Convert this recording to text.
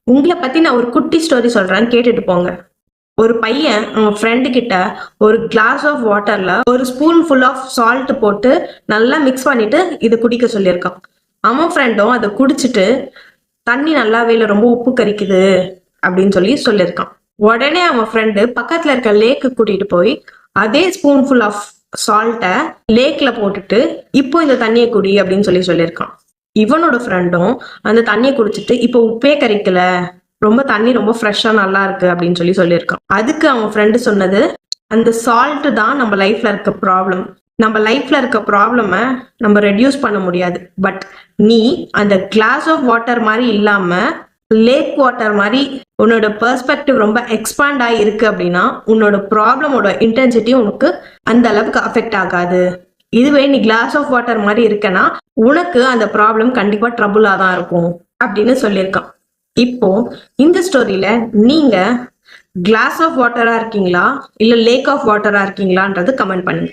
உங்களை பத்தி நான் ஒரு குட்டி ஸ்டோரி சொல்றேன், கேட்டுட்டு போங்க. ஒரு பையன் அவன் ஃப்ரெண்டு கிட்ட ஒரு கிளாஸ் ஆஃப் வாட்டர்ல ஒரு ஸ்பூன் ஃபுல் ஆஃப் சால்ட் போட்டு நல்லா மிக்ஸ் பண்ணிட்டு இதை குடிக்க சொல்லியிருக்கான். அவன் ஃப்ரெண்டும் அதை குடிச்சிட்டு தண்ணி நல்லாவே இல்லை, ரொம்ப உப்பு கரிக்குது அப்படின்னு சொல்லியிருக்கான். உடனே அவன் ஃப்ரெண்டு பக்கத்துல இருக்க லேக்கு கூட்டிட்டு போய் அதே ஸ்பூன் ஃபுல் ஆஃப் சால்ட்டை லேக்ல போட்டுட்டு இப்போ இந்த தண்ணியை குடி அப்படின்னு சொல்லியிருக்கான். இவனோட ஃப்ரெண்டும் அந்த தண்ணியை குடிச்சிட்டு இப்போ உப்பே கரிக்கல, ரொம்ப தண்ணி ரொம்ப ஃப்ரெஷ்ஷா நல்லா இருக்கு அப்படின்னு சொல்லியிருக்கான். அதுக்கு அவன் ஃப்ரெண்டு சொன்னது, அந்த சால்ட் தான் நம்ம லைஃப்ல இருக்க ப்ராப்ளம். நம்ம லைஃப்ல இருக்க ப்ராப்ளம நம்ம ரெடியூஸ் பண்ண முடியாது. பட் நீ அந்த கிளாஸ் ஆஃப் வாட்டர் மாதிரி இல்லாம லேக் வாட்டர் மாதிரி உன்னோட பெர்ஸ்பெக்டிவ் ரொம்ப எக்ஸ்பாண்ட் ஆகி இருக்கு அப்படின்னா உன்னோட ப்ராப்ளமோட இன்டென்சிட்டி உனக்கு அந்த அளவுக்கு அஃபெக்ட் ஆகாது. இதுவே நீ கிளாஸ் ஆஃப் வாட்டர் மாதிரி இருக்கனா உனக்கு அந்த ப்ராப்ளம் கண்டிப்பா ட்ரபுளா தான் இருக்கும் அப்படின்னு சொல்லியிருக்கான். இப்போ இந்த ஸ்டோரியில நீங்க கிளாஸ் ஆஃப் வாட்டரா இருக்கீங்களா இல்ல லேக் ஆஃப் வாட்டரா இருக்கீங்களான்றது கமெண்ட் பண்ணுங்க.